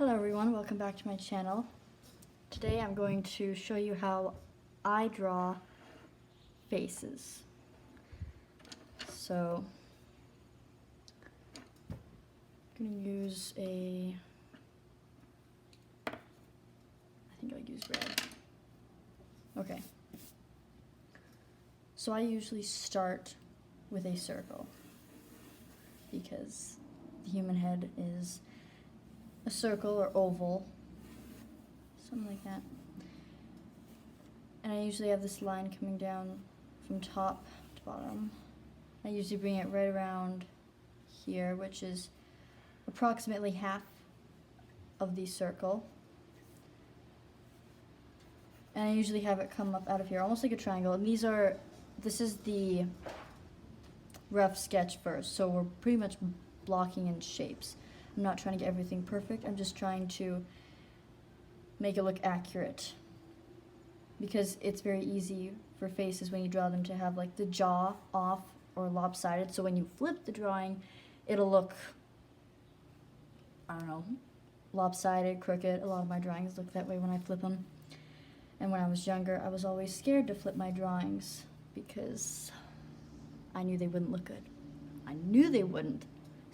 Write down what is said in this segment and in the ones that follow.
Hello everyone, welcome back to my channel. Today I'm going to show you how I draw faces. So I'm going to use I think I'll use red. Okay. So I usually start with a circle because the human head is a circle or oval, something like that. And I usually have this line coming down from top to bottom. I usually bring it right around here, which is approximately half of the circle. And I usually have it come up out of here, almost like a triangle. And this is the rough sketch first, so we're pretty much blocking in shapes. I'm not trying to get everything perfect, I'm just trying to make it look accurate. Because it's very easy for faces when you draw them to have like the jaw off or lopsided, so when you flip the drawing, it'll look, I don't know, lopsided, crooked. A lot of my drawings look that way when I flip them. And when I was younger, I was always scared to flip my drawings because I knew they wouldn't look good. I knew they wouldn't.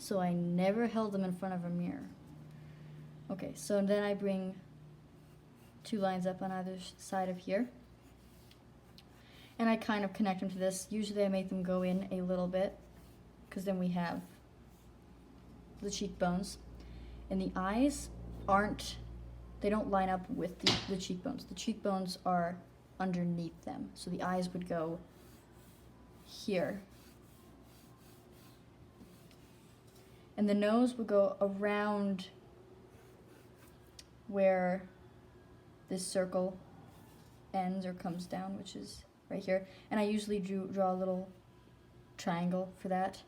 So I never held them in front of a mirror. Okay, so then I bring two lines up on either side of here. And I kind of connect them to this. Usually I make them go in a little bit, because then we have the cheekbones. And the eyes they don't line up with the cheekbones. The cheekbones are underneath them. So the eyes would go here. And the nose would go around where this circle ends or comes down, which is right here. And I usually draw a little triangle for that.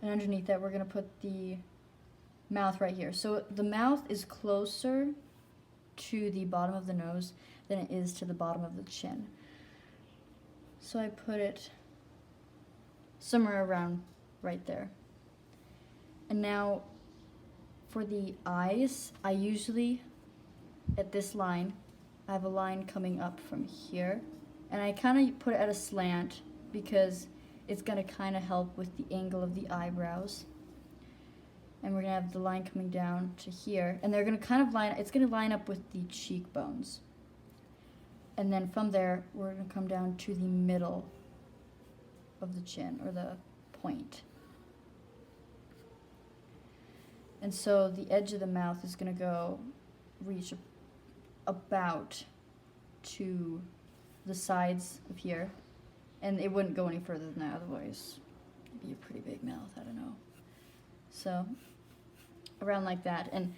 And underneath that, we're going to put the mouth right here. So the mouth is closer to the bottom of the nose than it is to the bottom of the chin. So I put it somewhere around right there. And now for the eyes, I usually, at this line, I have a line coming up from here. And I kind of put it at a slant because it's going to kind of help with the angle of the eyebrows. And we're going to have the line coming down to here. And they're going to kind of it's going to line up with the cheekbones. And then from there, we're going to come down to the middle of the chin, or the point. And so the edge of the mouth is going to reach about to the sides of here. And it wouldn't go any further than that, otherwise it'd be a pretty big mouth, I don't know. So around like that. And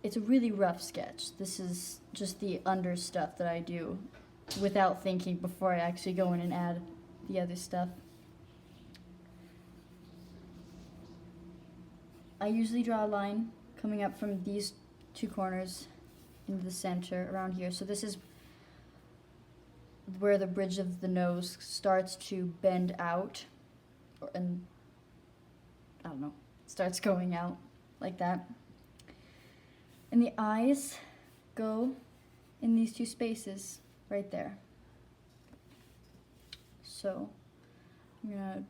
it's a really rough sketch. This is just the under stuff that I do without thinking before I actually go in and add the other stuff. I usually draw a line coming up from these two corners into the center around here. So this is where the bridge of the nose starts to bend out, and I don't know, starts going out like that. And the eyes go in these two spaces right there. So I'm gonna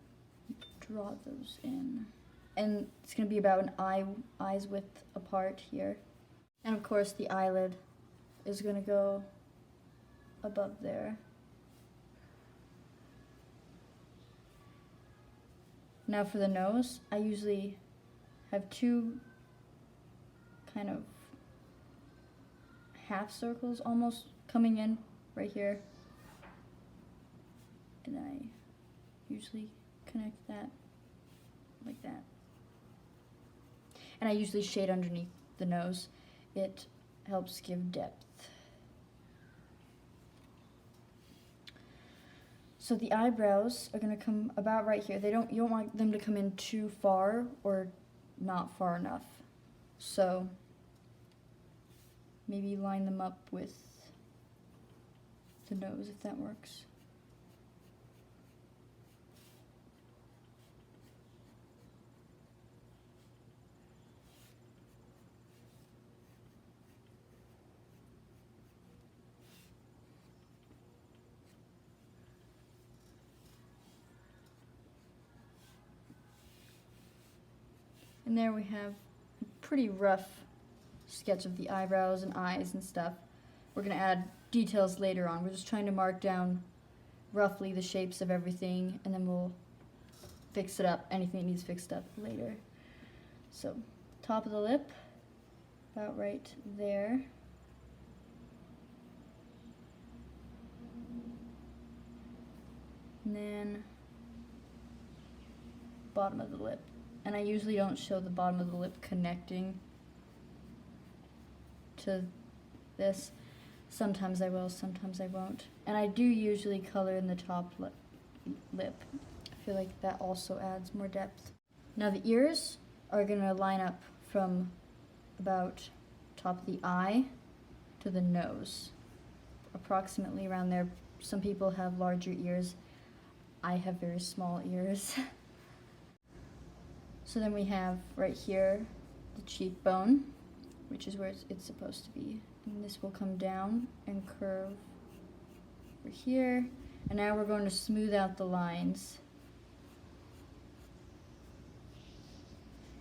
draw those in. And it's going to be about an eye's width apart here. And of course the eyelid is going to go above there. Now for the nose, I usually have two kind of half circles almost coming in right here. And then I usually connect that like that. And I usually shade underneath the nose. It helps give depth. So the eyebrows are going to come about right here. You don't want them to come in too far or not far enough. So maybe line them up with the nose if that works. And there we have a pretty rough sketch of the eyebrows and eyes and stuff. We're going to add details later on. We're just trying to mark down roughly the shapes of everything, and then we'll fix it up, anything that needs fixed up later. So, top of the lip, about right there. And then bottom of the lip. And I usually don't show the bottom of the lip connecting to this. Sometimes I will, sometimes I won't. And I do usually color in the top lip. I feel like that also adds more depth. Now the ears are gonna line up from about top of the eye to the nose. Approximately around there. Some people have larger ears. I have very small ears. So then we have right here the cheekbone, which is where it's supposed to be. And this will come down and curve over here. And now we're going to smooth out the lines.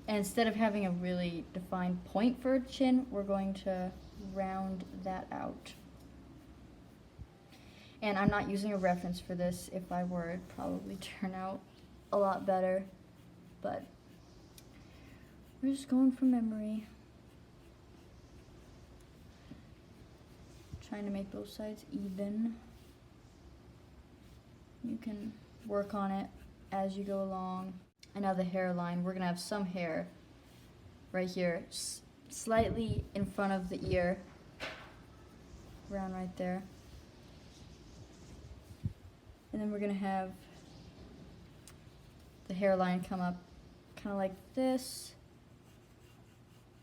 And instead of having a really defined point for a chin, we're going to round that out. And I'm not using a reference for this. If I were, it'd probably turn out a lot better. But we're just going from memory. Trying to make both sides even. You can work on it as you go along. And now the hairline, we're gonna have some hair right here, slightly in front of the ear, around right there. And then we're gonna have the hairline come up kind of like this.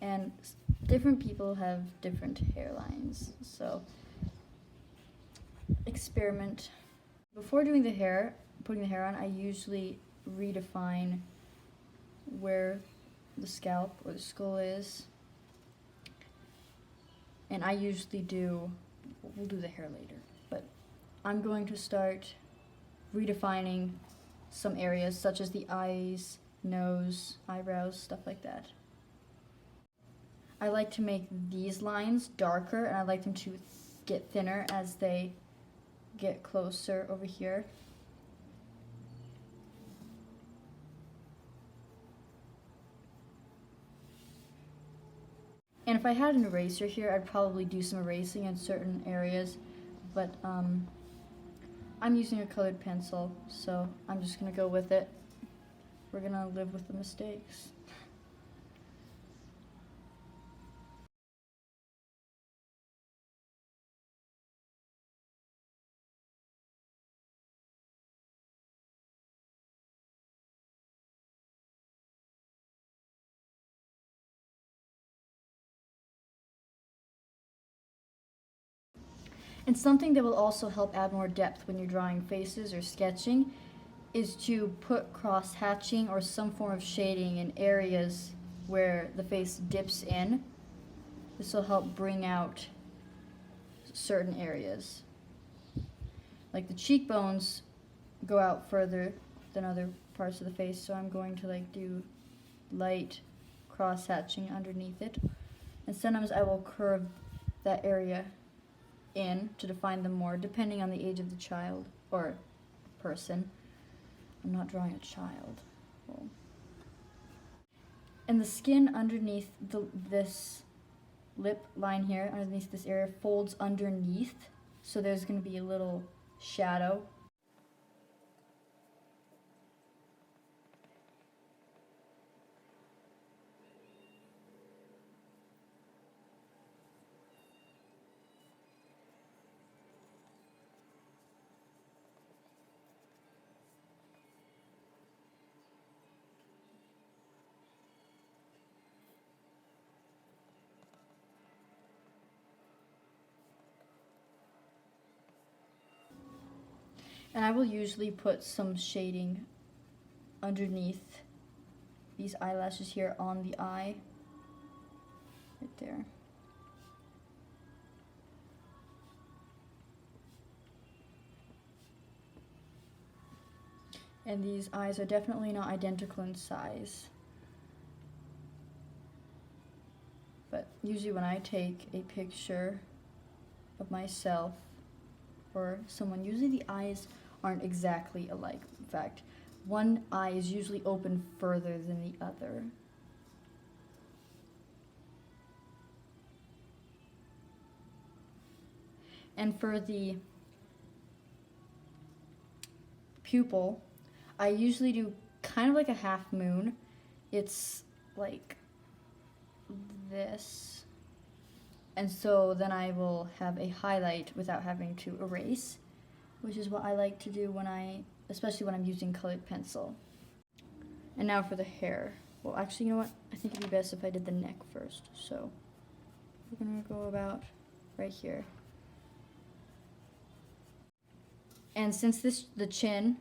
And different people have different hairlines, so experiment. Before doing the hair, putting the hair on, I usually redefine where the scalp or the skull is. And I usually we'll do the hair later, but I'm going to start redefining some areas such as the eyes, nose, eyebrows, stuff like that. I like to make these lines darker, and I like them to get thinner as they get closer over here. And if I had an eraser here, I'd probably do some erasing in certain areas, but I'm using a colored pencil, so I'm just gonna go with it. We're gonna live with the mistakes. And something that will also help add more depth when you're drawing faces or sketching is to put cross-hatching or some form of shading in areas where the face dips in. This will help bring out certain areas. Like the cheekbones go out further than other parts of the face, so I'm going to do light cross-hatching underneath it. And sometimes I will curve that area in to define them more, depending on the age of the child or person. I'm not drawing a child. Well. And the skin underneath this lip line here, underneath this area, folds underneath, so there's going to be a little shadow. And I will usually put some shading underneath these eyelashes here on the eye, right there. And these eyes are definitely not identical in size. But usually when I take a picture of myself or someone, usually the eyes aren't exactly alike. In fact, one eye is usually open further than the other. And for the pupil, I usually do kind of like a half moon. It's like this. And so then I will have a highlight without having to erase, which is what I like to do especially when I'm using colored pencil. And now for the hair. Well, actually, you know what? I think it'd be best if I did the neck first. So we're gonna go about right here. And since the chin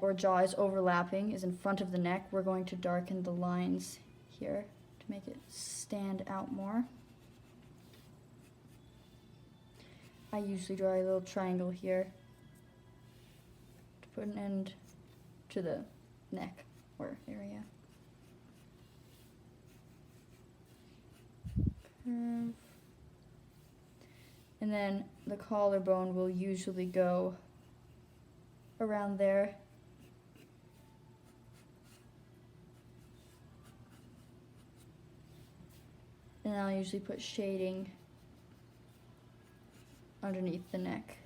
or jaw is overlapping, is in front of the neck, we're going to darken the lines here to make it stand out more. I usually draw a little triangle here to put an end to the neck or area. Curve. And then the collarbone will usually go around there. And I'll usually put shading underneath the neck.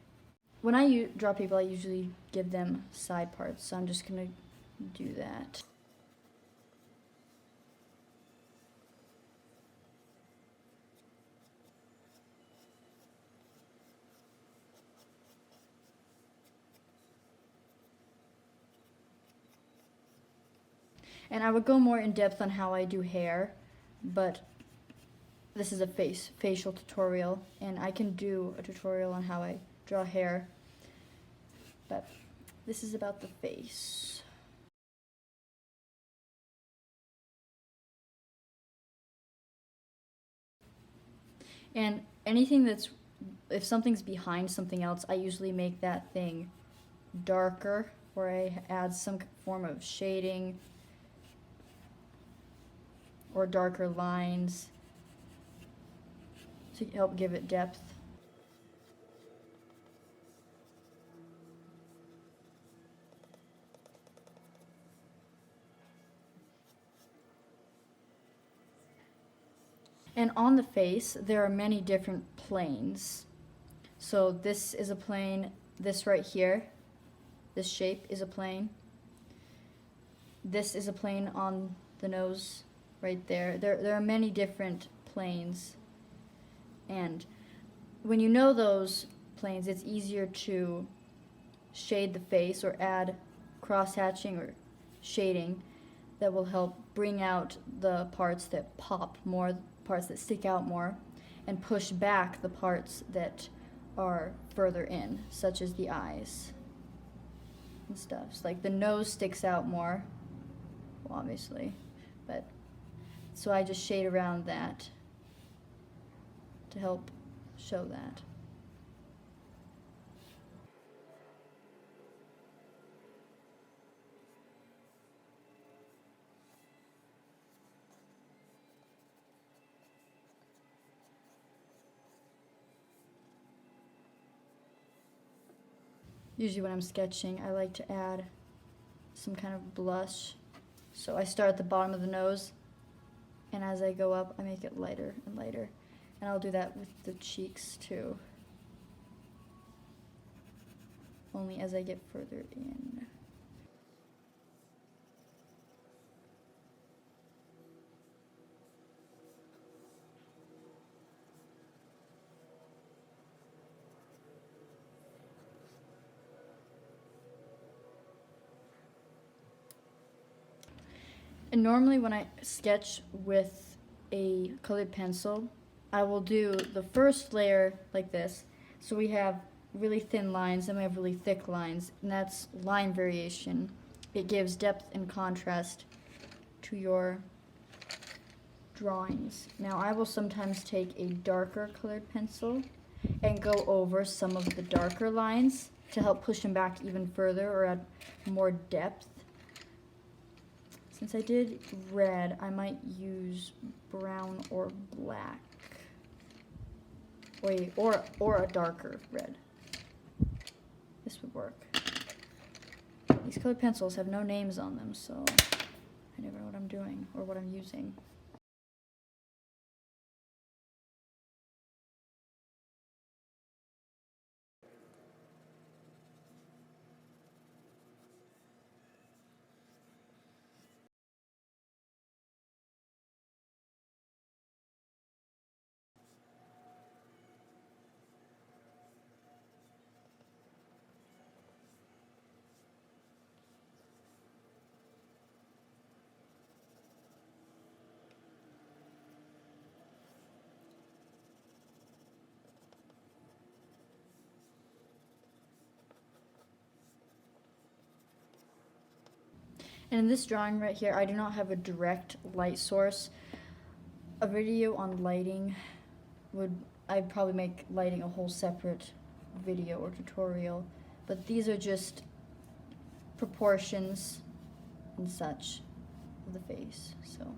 When I draw people, I usually give them side parts, so I'm just gonna do that. And I would go more in depth on how I do hair, but this is a facial tutorial, and I can do a tutorial on how I draw hair, but this is about the face. And anything if something's behind something else, I usually make that thing darker, or I add some form of shading or darker lines to help give it depth. And on the face, there are many different planes. So this is a plane, this right here, this shape is a plane. This is a plane on the nose right there. There are many different planes. And when you know those planes, it's easier to shade the face or add cross-hatching or shading that will help bring out the parts that pop more, parts that stick out more, and push back the parts that are further in, such as the eyes and stuff. So like the nose sticks out more, well, obviously, but so I just shade around that to help show that. Usually when I'm sketching, I like to add some kind of blush. So I start at the bottom of the nose, and as I go up, I make it lighter and lighter. And I'll do that with the cheeks too, only as I get further in. And normally when I sketch with a colored pencil, I will do the first layer like this. So we have really thin lines, then we have really thick lines, and that's line variation. It gives depth and contrast to your drawings. Now I will sometimes take a darker colored pencil and go over some of the darker lines to help push them back even further or add more depth. Since I did red, I might use brown or black. Wait, or a darker red. This would work. These colored pencils have no names on them, so I never know what I'm doing or what I'm using. And in this drawing right here, I do not have a direct light source. A video on lighting I'd probably make lighting a whole separate video or tutorial. But these are just proportions and such of the face, so.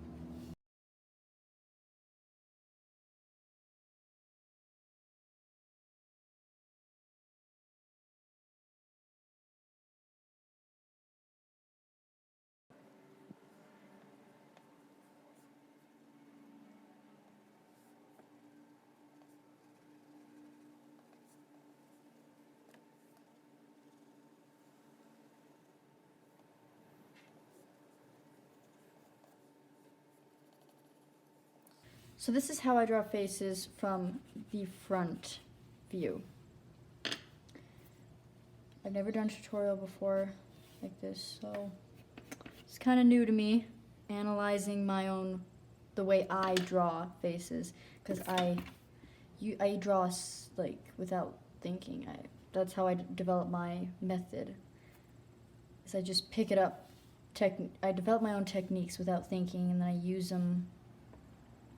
So this is how I draw faces from the front view. I've never done a tutorial before like this, so it's kind of new to me, analyzing the way I draw faces, because I draw like without thinking. That's how I develop my method. Is I just pick it up. I develop my own techniques without thinking, and then I use them.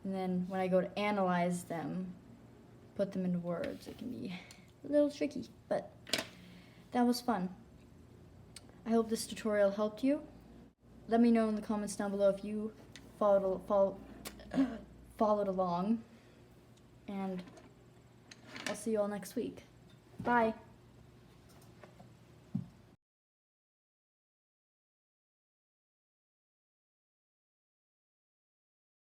And then when I go to analyze them, put them into words, it can be a little tricky, but that was fun. I hope this tutorial helped you. Let me know in the comments down below if you followed along, and I'll see you all next week. Bye.